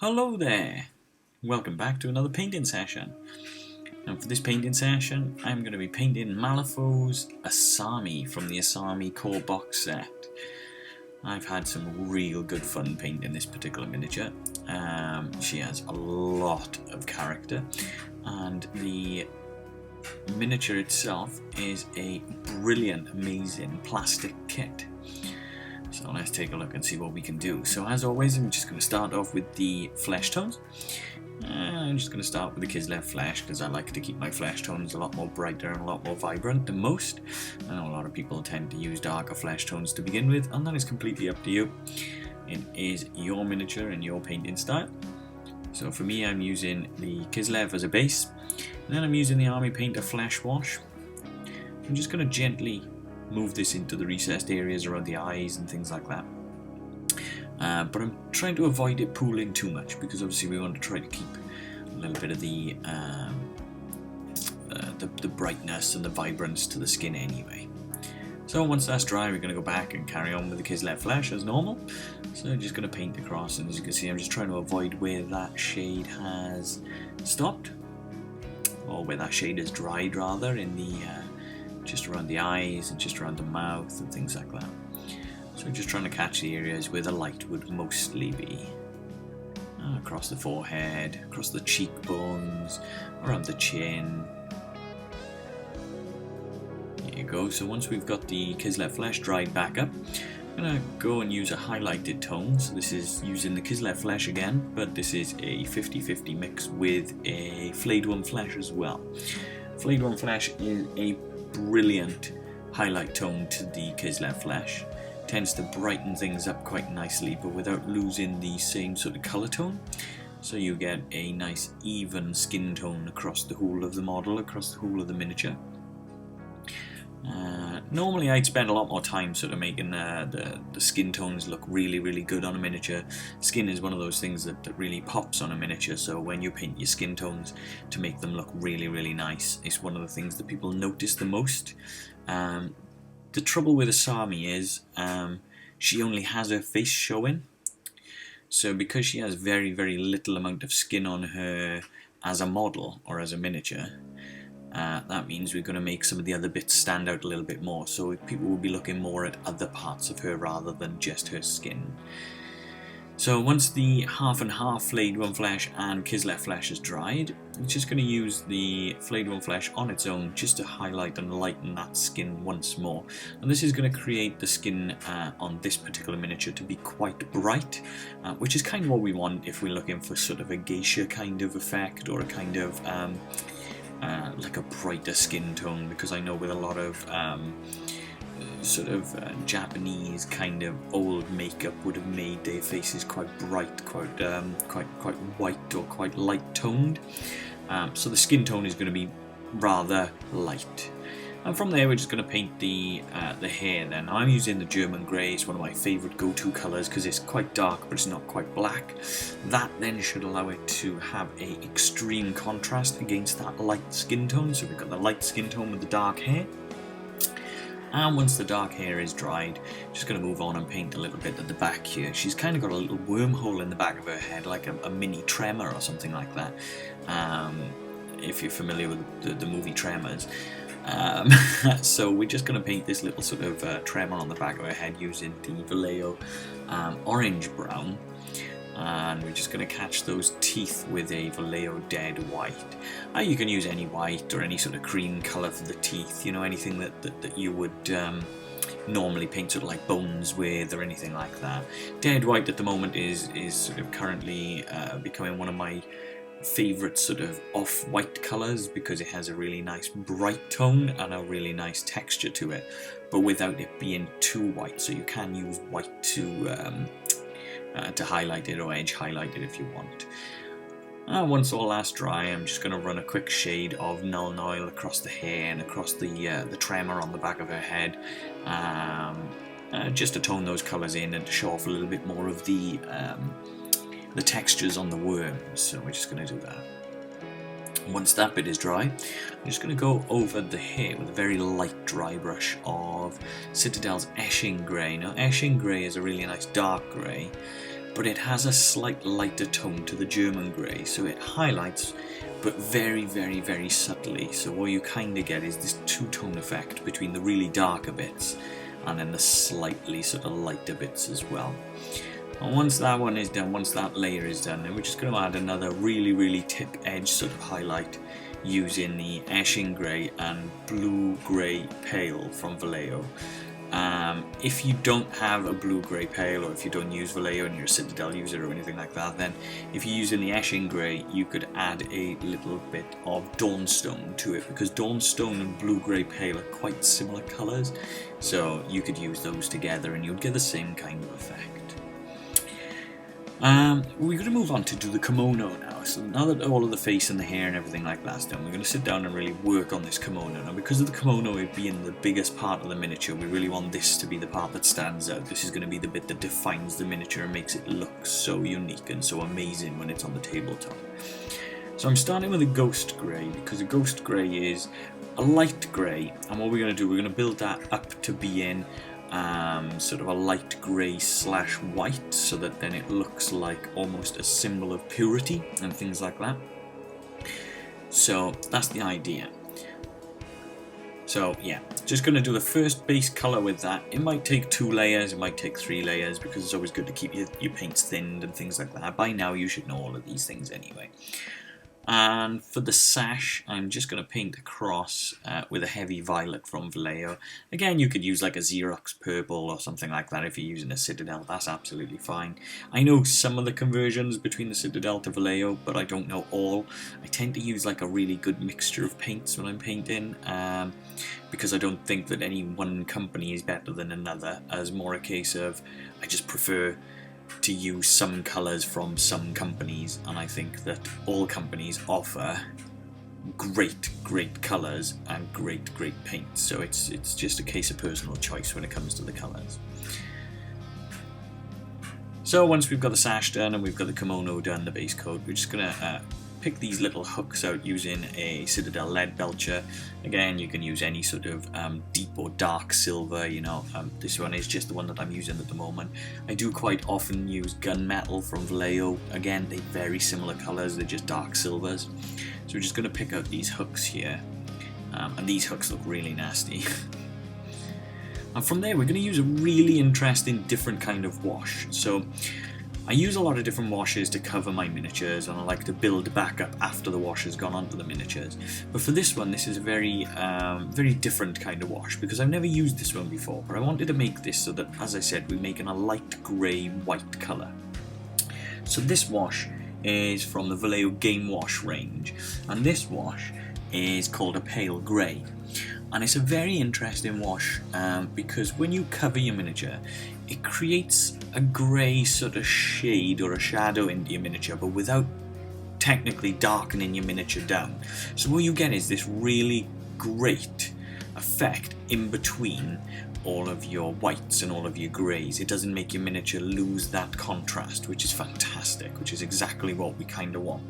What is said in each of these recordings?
Hello there! Welcome back to another painting session. And for this painting session, I'm going to be painting Malifaux's Asami from the Asami core box set. I've had some real good fun painting this particular miniature. She has a lot of character, and the miniature itself is a brilliant, amazing plastic kit. So let's take a look and see what we can do. So as always, I'm just going to start off with the flesh tones. I'm just going to start with the Kislev flesh because I like to keep my flesh tones a lot more brighter and a lot more vibrant than most. I know a lot of people tend to use darker flesh tones to begin with, and that is completely up to you. It is your miniature and your painting style. So for me, I'm using the Kislev as a base, and then I'm using the Army Painter Flesh Wash. I'm just going to gently move this into the recessed areas around the eyes and things like that. But I'm trying to avoid it pooling too much because obviously we want to try to keep a little bit of the brightness and the vibrance to the skin anyway. So once that's dry, we're going to go back and carry on with the Kislev flesh as normal. So I'm just going to paint across, and as you can see, I'm just trying to avoid where that shade has stopped, or where that shade has dried rather, in the just around the eyes and just around the mouth and things like that. So just trying to catch the areas where the light would mostly be. Across the forehead, across the cheekbones, around the chin. There you go. So once we've got the Kislev flesh dried back up, I'm going to go and use a highlighted tone. So this is using the Kislev flesh again, but this is a 50-50 mix with a flayed one flesh as well. Flayed one flesh is a brilliant highlight tone to the Kislev flesh. Tends to brighten things up quite nicely, but without losing the same sort of colour tone. So you get a nice even skin tone across the whole of the model, across the whole of the miniature. Normally I'd spend a lot more time sort of making the skin tones look really good on a miniature. Skin is one of those things that really pops on a miniature, so when you paint your skin tones to make them look really nice, it's one of the things that people notice the most. The trouble with Asami is she only has her face showing, so because she has very little amount of skin on her as a model or as a miniature, that means we're going to make some of the other bits stand out a little bit more, so people will be looking more at other parts of her rather than just her skin. So once the half and half flayed one flesh and Kislev flesh is dried, I'm just going to use the flayed one flesh on its own just to highlight and lighten that skin once more. And this is going to create the skin on this particular miniature to be quite bright, which is kind of what we want if we're looking for sort of a geisha kind of effect, or a kind of like a brighter skin tone, because I know with a lot of Japanese kind of old makeup would have made their faces quite bright, quite white or quite light toned. So the skin tone is going to be rather light. And from there we're just going to paint the hair then. I'm using the German grey. It's one of my favourite go-to colours because it's quite dark but it's not quite black. That then should allow it to have a extreme contrast against that light skin tone. So we've got the light skin tone with the dark hair. And once the dark hair is dried, just going to move on and paint a little bit at the back here. She's kind of got a little wormhole in the back of her head, like a mini tremor or something like that, if you're familiar with the movie Tremors. So we're just going to paint this little sort of tremor on the back of her head using the Vallejo orange brown. And we're just going to catch those teeth with a Vallejo dead white. You can use any white or any sort of cream colour for the teeth, you know, anything that you would normally paint sort of like bones with or anything like that. Dead white at the moment is sort of currently becoming one of my favourite sort of off-white colours because it has a really nice bright tone and a really nice texture to it, but without it being too white, so you can use white to highlight it or edge highlight it if you want. Once all that's dry, I'm just going to run a quick shade of Null Oil across the hair and across the tremor on the back of her head, just to tone those colours in and to show off a little bit more of the textures on the worms. So we're just going to do that. Once that bit is dry, I'm just going to go over the hair with a very light dry brush of Citadel's Eshing Grey. Now, Eshing Grey is a really nice dark grey, but it has a slight lighter tone to the German grey, so it highlights, but very, very, very subtly. So what you kind of get is this two-tone effect between the really darker bits and then the slightly sort of lighter bits as well. And once that one is done, once that layer is done, then we're just going to add another really, really tip edge sort of highlight using the Eshing Grey and Blue Grey Pale from Vallejo. If you don't have a Blue Grey Pale, or if you don't use Vallejo and you're a Citadel user or anything like that, then if you're using the Eshing Grey, you could add a little bit of Dawnstone to it, because Dawnstone and Blue Grey Pale are quite similar colours, so you could use those together and you'd get the same kind of effect. We're going to move on to do the kimono now. So now that all of the face and the hair and everything like that's done, we're going to sit down and really work on this kimono. Now, because of the kimono it being the biggest part of the miniature, we really want this to be the part that stands out. This is going to be the bit that defines the miniature and makes it look so unique and so amazing when it's on the tabletop. So I'm starting with a ghost grey, because a ghost grey is a light grey, and what we're going to do, we're going to build that up to being sort of a light grey slash white, so that then it looks like almost a symbol of purity and things like that. So that's the idea. So yeah, just going to do the first base colour with that. It might take 2 layers, it might take 3 layers, because it's always good to keep your paints thinned and things like that. By now you should know all of these things anyway. And for the sash, I'm just going to paint across with a heavy violet from Vallejo. Again, you could use like a Xerox purple or something like that if you're using a Citadel. That's absolutely fine. I know some of the conversions between the Citadel to Vallejo, but I don't know all. I tend to use like a really good mixture of paints when I'm painting, because I don't think that any one company is better than another, as more a case of I just prefer to use some colours from some companies, and I think that all companies offer great colours and great paints, so it's just a case of personal choice when it comes to the colours. So once we've got the sash done and we've got the kimono done, the base coat, we're just going to pick these little hooks out using a Citadel lead belcher. Again, you can use any sort of deep or dark silver, you know. This one is just the one that I'm using at the moment. I do quite often use gunmetal from Vallejo. Again, they're very similar colours, they're just dark silvers. So we're just going to pick out these hooks here, and these hooks look really nasty. And from there we're going to use a really interesting different kind of wash. So I use a lot of different washes to cover my miniatures, and I like to build back up after the wash has gone onto the miniatures. But for this one, this is a very different kind of wash, because I've never used this one before, but I wanted to make this so that, as I said, we're making a light grey white colour. So this wash is from the Vallejo Game Wash range, and this wash is called a pale grey. And it's a very interesting wash because when you cover your miniature, it creates a grey sort of shade or a shadow into your miniature, but without technically darkening your miniature down. So what you get is this really great effect in between all of your whites and all of your greys. It doesn't make your miniature lose that contrast, which is fantastic, which is exactly what we kind of want.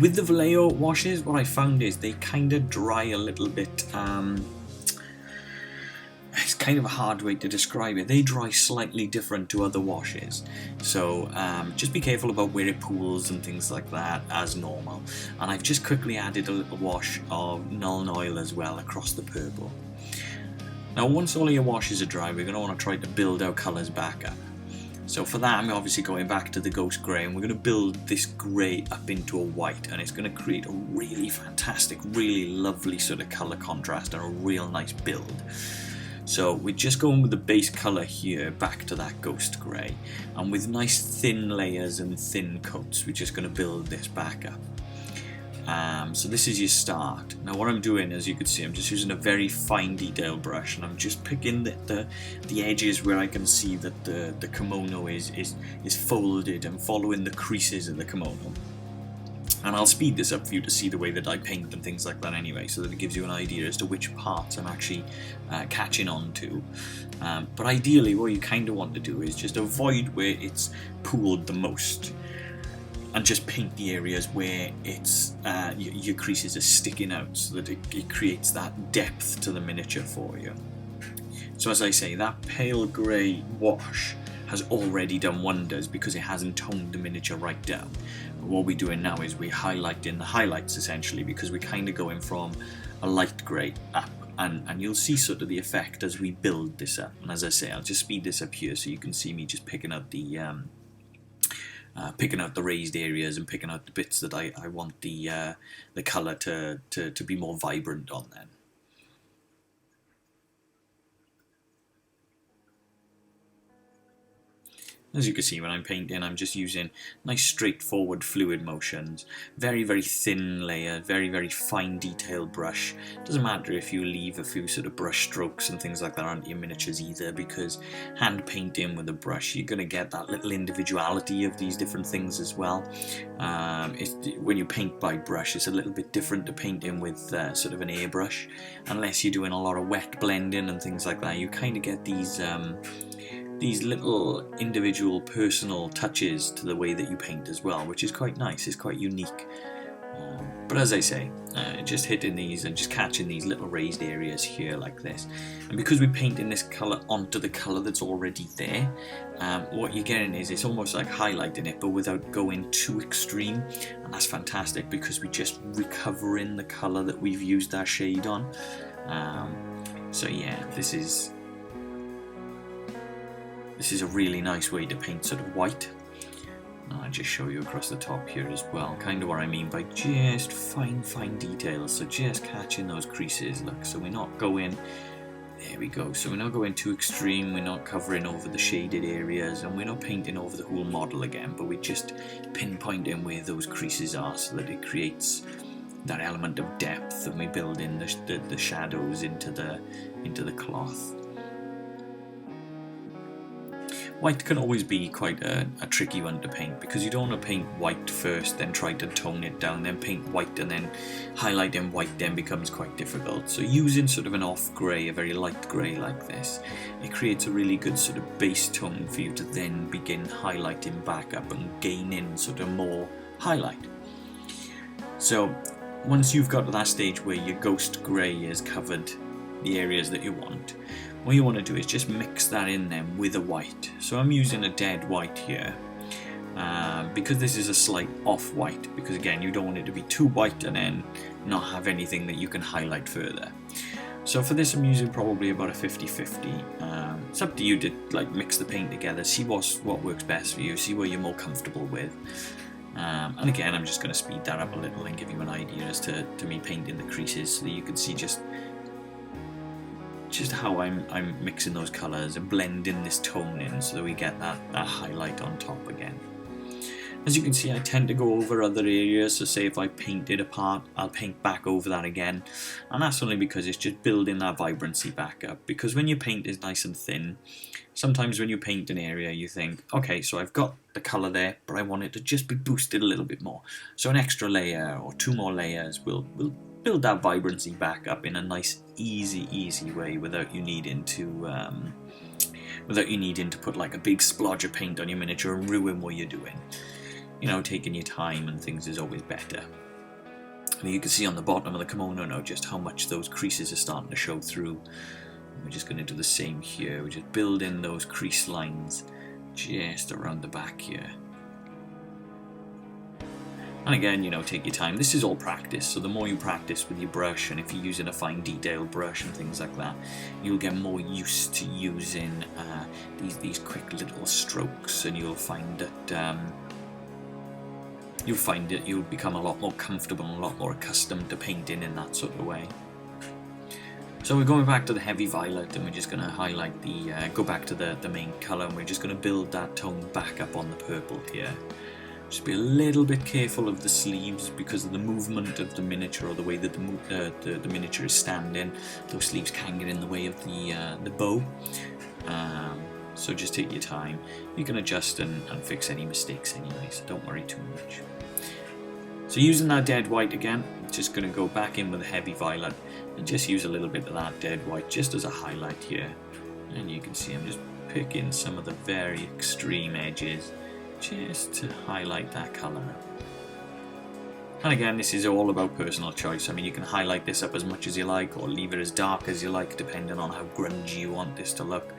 With the Vallejo washes, what I found is they kind of dry a little bit. It's kind of a hard way to describe it. They dry slightly different to other washes. So just be careful about where it pools and things like that as normal. And I've just quickly added a little wash of Nuln Oil as well across the purple. Now once all of your washes are dry, we're going to want to try to build our colours back up. So for that, I'm obviously going back to the Ghost Grey, and we're going to build this grey up into a white, and it's going to create a really fantastic, really lovely sort of colour contrast and a real nice build. So we're just going with the base colour here back to that Ghost Grey, and with nice thin layers and thin coats, we're just going to build this back up. So this is your start. Now what I'm doing, as you can see, I'm just using a very fine detail brush, and I'm just picking the edges where I can see that the kimono is folded and following the creases of the kimono. And I'll speed this up for you to see the way that I paint and things like that anyway, so that it gives you an idea as to which parts I'm actually catching on to. But ideally what you kind of want to do is just avoid where it's pooled the most, and just paint the areas where it's your creases are sticking out, so that it creates that depth to the miniature for you. So as I say, that pale grey wash has already done wonders because it hasn't toned the miniature right down. But what we're doing now is we're highlighting the highlights essentially, because we're kind of going from a light grey up, and you'll see sort of the effect as we build this up. And as I say, I'll just speed this up here so you can see me just picking out the raised areas and picking out the bits that I want the colour to be more vibrant on then. As you can see, when I'm painting, I'm just using nice straightforward fluid motions, very, very thin layer, very, very fine detailed brush. Doesn't matter if you leave a few sort of brush strokes and things like that onto your miniatures either, because hand painting with a brush, you're going to get that little individuality of these different things as well. When you paint by brush, it's a little bit different to painting with sort of an airbrush. Unless you're doing a lot of wet blending and things like that, you kind of get these little individual personal touches to the way that you paint as well, which is quite nice, it's quite unique. But as I say, just hitting these and just catching these little raised areas here like this. And because we're painting this colour onto the colour that's already there, what you're getting is it's almost like highlighting it but without going too extreme, and that's fantastic because we're just recovering the colour that we've used our shade on. So yeah, this is a really nice way to paint sort of white. And I'll just show you across the top here as well, kind of what I mean by just fine details, so just catching those creases, look, so we're not going, there we go, so we're not going too extreme, we're not covering over the shaded areas, and we're not painting over the whole model again, but we're just pinpointing where those creases are so that it creates that element of depth, and we build in the shadows into the cloth. White can always be quite a tricky one to paint, because you don't want to paint white first, then try to tone it down, then paint white, and then highlighting white then becomes quite difficult. So using sort of an off grey, a very light grey like this, it creates a really good sort of base tone for you to then begin highlighting back up and gaining sort of more highlight. So once you've got to that stage where your ghost grey has covered the areas that you want, what you want to do is just mix that in then with a white. So I'm using a dead white here, because this is a slight off white, because again you don't want it to be too white and then not have anything that you can highlight further. So for this I'm using probably about a 50-50. It's up to you to like mix the paint together, see what works best for you, see what you're more comfortable with. And again, I'm just going to speed that up a little and give you an idea as to me painting the creases so that you can see just how I'm mixing those colours and blending this tone in so that we get that highlight on top again. As you can see, I tend to go over other areas, so say if I painted a part, I'll paint back over that again, and that's only because it's just building that vibrancy back up, because when your paint is nice and thin, sometimes when you paint an area you think, okay, so I've got the colour there, but I want it to just be boosted a little bit more, so an extra layer or two more layers will build that vibrancy back up in a nice easy way without you needing to put like a big splodge of paint on your miniature and ruin what you're doing. You know, taking your time and things is always better. And you can see on the bottom of the kimono now just how much those creases are starting to show through. We're just going to do the same here. We're just building those crease lines just around the back here. And again, you know, take your time. This is all practice, so the more you practice with your brush, and if you're using a fine detail brush and things like that, you'll get more used to using these quick little strokes, and you'll find that you'll become a lot more comfortable and a lot more accustomed to painting in that sort of way. So we're going back to the heavy violet, and we're just going to highlight go back to the main colour, and we're just going to build that tone back up on the purple here. Just be a little bit careful of the sleeves because of the movement of the miniature or the way that the miniature is standing. Those sleeves can get in the way of the bow. So just take your time. You can adjust and fix any mistakes anyway, so don't worry too much. So using that dead white again, just going to go back in with a heavy violet and just use a little bit of that dead white just as a highlight here. And you can see I'm just picking some of the very extreme edges just to highlight that colour. And again, this is all about personal choice. I mean, you can highlight this up as much as you like or leave it as dark as you like, depending on how grungy you want this to look.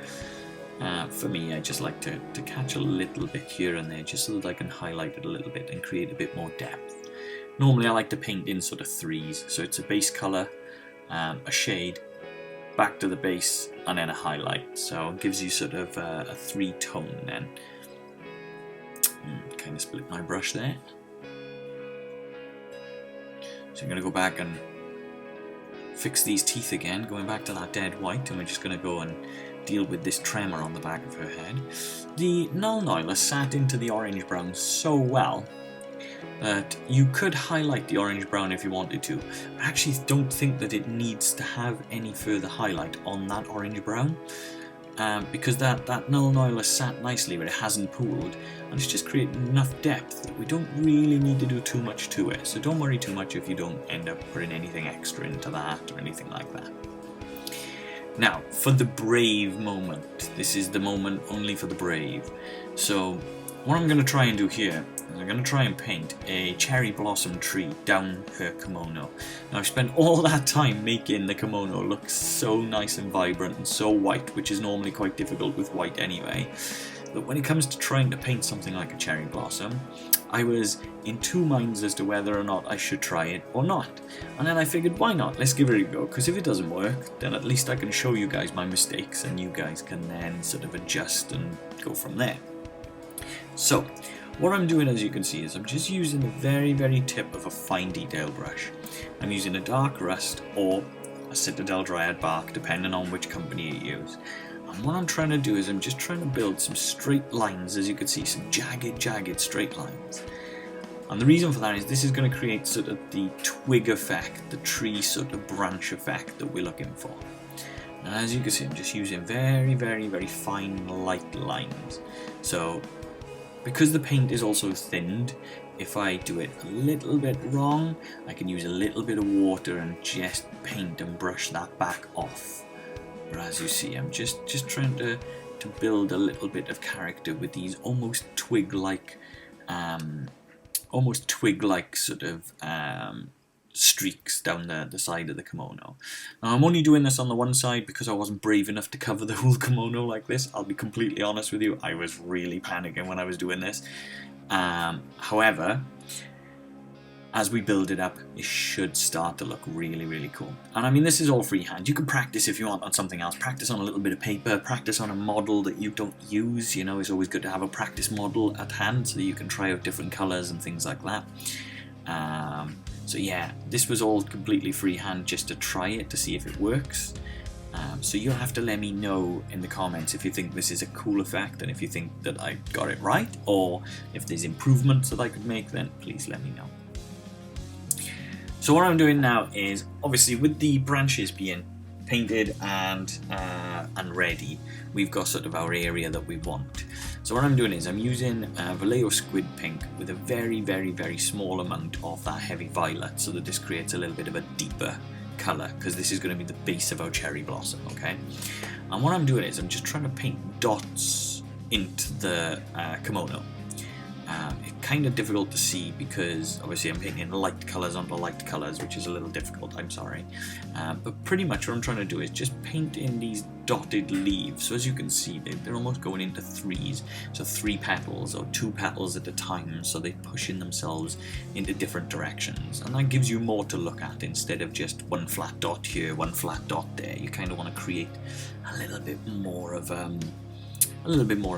For me, I just like to catch a little bit here and there, just so that I can highlight it a little bit and create a bit more depth. Normally I like to paint in sort of threes, so it's a base colour, a shade, back to the base, and then a highlight. So it gives you sort of a three-tone then. Kind of split my brush there. So I'm going to go back and fix these teeth again, going back to that dead white, and we're just going to go and deal with this tremor on the back of her head. The null noiler sat into the orange brown so well that you could highlight the orange brown if you wanted to. I actually don't think that it needs to have any further highlight on that orange brown, because that null noiler sat nicely but it hasn't pooled, and it's just created enough depth that we don't really need to do too much to it. So don't worry too much if you don't end up putting anything extra into that or anything like that. Now, for the brave moment, this is the moment only for the brave. So what I'm going to try and do here is I'm going to try and paint a cherry blossom tree down her kimono. Now, I've spent all that time making the kimono look so nice and vibrant and so white, which is normally quite difficult with white anyway. But when it comes to trying to paint something like a cherry blossom, I was in two minds as to whether or not I should try it or not. And then I figured, why not? Let's give it a go, because if it doesn't work, then at least I can show you guys my mistakes and you guys can then sort of adjust and go from there. So, what I'm doing, as you can see, is I'm just using the very, very tip of a fine detail brush. I'm using a dark rust or a Citadel Dryad bark, depending on which company you use. And what I'm trying to do is I'm just trying to build some straight lines, as you can see, some jagged straight lines. And the reason for that is this is going to create sort of the twig effect, the tree sort of branch effect that we're looking for. And as you can see, I'm just using very, very, very fine light lines. So because the paint is also thinned, if I do it a little bit wrong, I can use a little bit of water and just paint and brush that back off. But as you see, I'm just trying to build a little bit of character with these almost twig-like sort of streaks down the side of the kimono. Now, I'm only doing this on the one side because I wasn't brave enough to cover the whole kimono like this. I'll be completely honest with you, I was really panicking when I was doing this. However, as we build it up, it should start to look really, really cool. And I mean, this is all freehand. You can practice if you want on something else. Practice on a little bit of paper, practice on a model that you don't use. You know, it's always good to have a practice model at hand so that you can try out different colors and things like that. So yeah, this was all completely freehand just to try it to see if it works. So you'll have to let me know in the comments if you think this is a cool effect and if you think that I got it right, or if there's improvements that I could make, then please let me know. So what I'm doing now is, obviously with the branches being painted and ready, we've got sort of our area that we want. So what I'm doing is I'm using Vallejo Squid Pink with a very, very, very small amount of that heavy violet, so that this creates a little bit of a deeper colour, because this is going to be the base of our cherry blossom, okay? And what I'm doing is I'm just trying to paint dots into the kimono. It's kind of difficult to see because obviously I'm painting light colours onto light colours, which is a little difficult, I'm sorry. But pretty much what I'm trying to do is just paint in these dotted leaves. So as you can see, they're almost going into threes. So 3 petals or 2 petals at a time, so they're pushing themselves into different directions. And that gives you more to look at instead of just one flat dot here, one flat dot there. You kind of want to create a little bit more of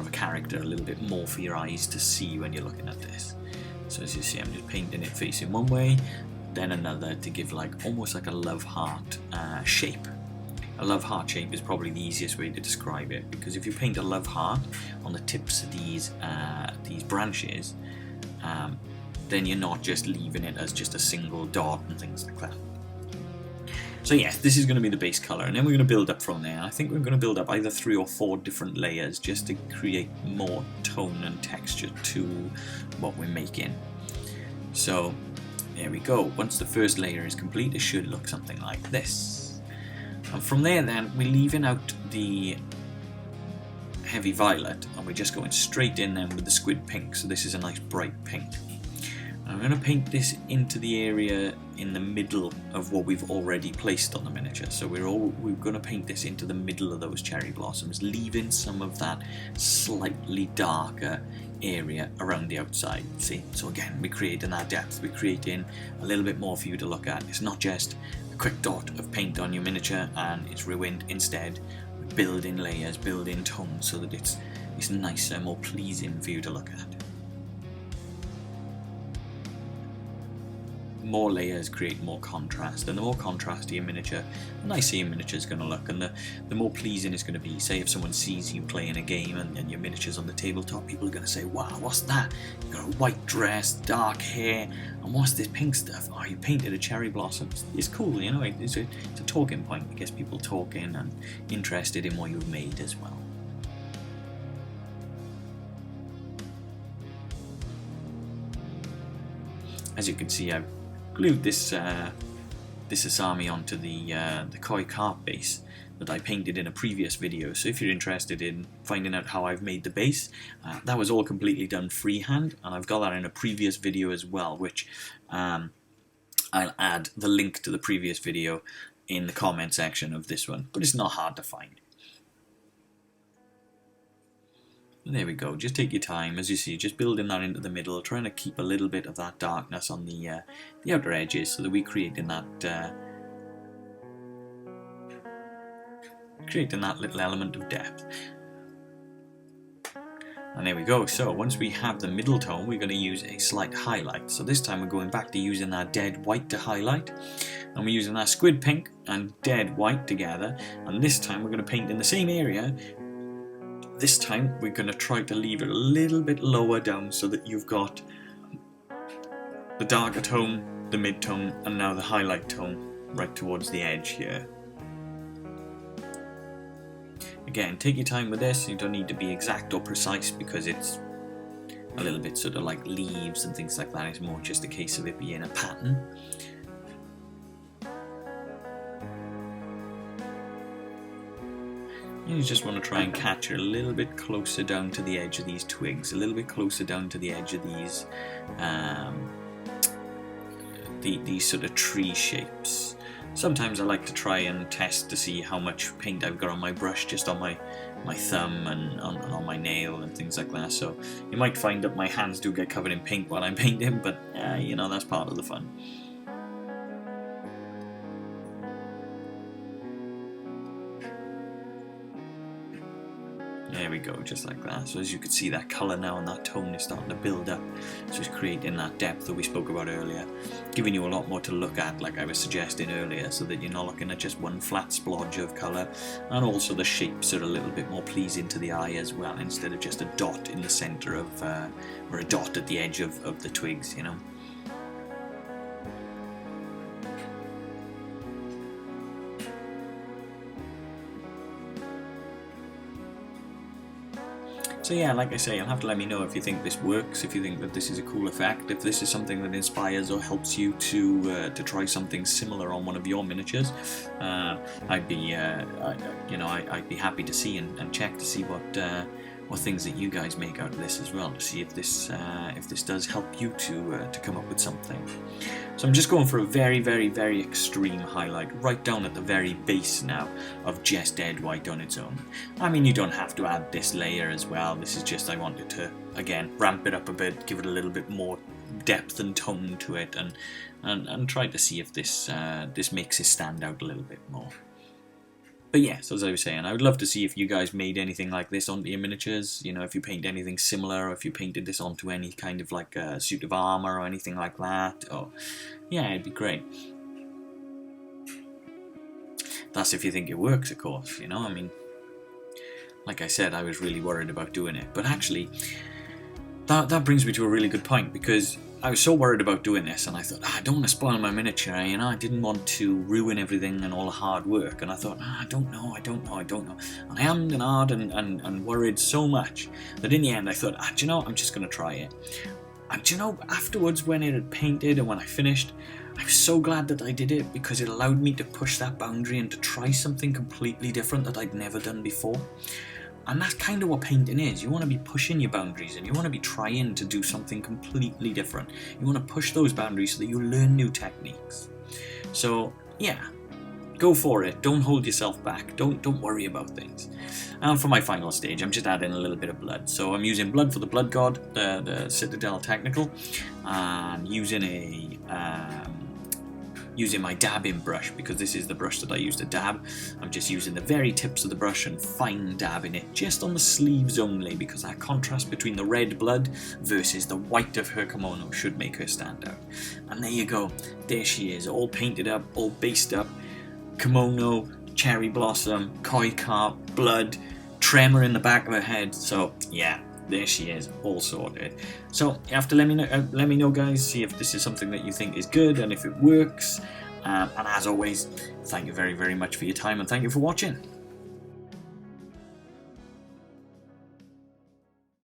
a character, a little bit more for your eyes to see when you're looking at this. So as you see, I'm just painting it facing one way, then another, to give like almost like a love heart shape. A love heart shape is probably the easiest way to describe it, because if you paint a love heart on the tips of these branches, then you're not just leaving it as just a single dot and things like that. So yes, this is going to be the base colour, and then we're going to build up from there. I think we're going to build up either 3 or 4 different layers just to create more tone and texture to what we're making. So there we go. Once the first layer is complete, it should look something like this. And from there then, we're leaving out the heavy violet, and we're just going straight in then with the squid pink. So this is a nice bright pink. I'm going to paint this into the area in the middle of what we've already placed on the miniature. So we're going to paint this into the middle of those cherry blossoms, leaving some of that slightly darker area around the outside. See, so again, we're creating that depth, we're creating a little bit more for you to look at. It's not just a quick dot of paint on your miniature and it's ruined. Instead, we're building layers, building tones so that it's nicer, more pleasing for you to look at. More layers create more contrast, and the more contrast your miniature, the nicer your miniature is going to look, and the more pleasing it's going to be. Say if someone sees you playing a game and your miniature's on the tabletop, people are going to say, wow, what's that? You've got a white dress, dark hair, and what's this pink stuff? Oh, you painted a cherry blossom. It's cool, you know, it's a talking point. It gets people talking and interested in what you've made as well. As you can see, I've glued this Asami onto the koi carp base that I painted in a previous video. So if you're interested in finding out how I've made the base, that was all completely done freehand, and I've got that in a previous video as well, which I'll add the link to the previous video in the comment section of this one, but it's not hard to find. There we go, just take your time, as you see, just building that into the middle, trying to keep a little bit of that darkness on the outer edges so that we're creating that little element of depth. And there we go, so once we have the middle tone, we're going to use a slight highlight. So this time we're going back to using that dead white to highlight, and we're using that squid pink and dead white together, and this time we're going to paint in the same area. This time we're going to try to leave it a little bit lower down so that you've got the darker tone, the mid tone, and now the highlight tone right towards the edge here. Again, take your time with this. You don't need to be exact or precise because it's a little bit sort of like leaves and things like that. It's more just a case of it being a pattern. You just want to try and catch it a little bit closer down to the edge of these twigs, a little bit closer down to the edge of these sort of tree shapes. Sometimes I like to try and test to see how much paint I've got on my brush, just on my thumb and on my nail and things like that. So you might find that my hands do get covered in paint while I'm painting, but you know, that's part of the fun. There we go, just like that. So as you can see, that colour now and that tone is starting to build up. So it's creating that depth that we spoke about earlier, giving you a lot more to look at, like I was suggesting earlier, so that you're not looking at just one flat splodge of colour, and also the shapes are a little bit more pleasing to the eye as well, instead of just a dot in the centre of, or a dot at the edge of the twigs, you know. So yeah, like I say, you'll have to let me know if you think this works, if you think that this is a cool effect, if this is something that inspires or helps you to try something similar on one of your miniatures. I'd be happy to see and check to see what things that you guys make out of this as well, to see if this does help you to come up with something. So I'm just going for a very, very, very extreme highlight right down at the very base now of just dead white on its own. I mean, you don't have to add this layer as well. This is just, I wanted to, again, ramp it up a bit, give it a little bit more depth and tone to it, and try to see if this makes it stand out a little bit more. But yes, as I was saying, I would love to see if you guys made anything like this onto your miniatures. You know, if you paint anything similar, or if you painted this onto any kind of like a suit of armour or anything like that. Or yeah, it'd be great. That's if you think it works, of course. You know, I mean, like I said, I was really worried about doing it. But actually, that brings me to a really good point, because I was so worried about doing this, and I thought, I don't want to spoil my miniature, you know, I didn't want to ruin everything and all the hard work, and I thought, I don't know, and I hummed and hard and worried so much, that in the end I thought, do you know, I'm just going to try it. And do you know, afterwards, when it had painted and when I finished, I was so glad that I did it, because it allowed me to push that boundary and to try something completely different that I'd never done before. And that's kind of what painting is. You want to be pushing your boundaries, and you want to be trying to do something completely different. You want to push those boundaries so that you learn new techniques. So yeah, go for it. Don't hold yourself back. Don't worry about things. And for my final stage, I'm just adding a little bit of blood. So I'm using blood for the blood god, the Citadel Technical, and using my dabbing brush, because this is the brush that I use to dab. I'm just using the very tips of the brush and fine dabbing it just on the sleeves only, because that contrast between the red blood versus the white of her kimono should make her stand out. And there you go. There she is, all painted up, all based up. Kimono, cherry blossom, koi carp, blood, tremor in the back of her head. So yeah, there she is, all sorted. So you have to let me know, guys, see if this is something that you think is good and if it works. And as always, thank you very, very much for your time, and thank you for watching.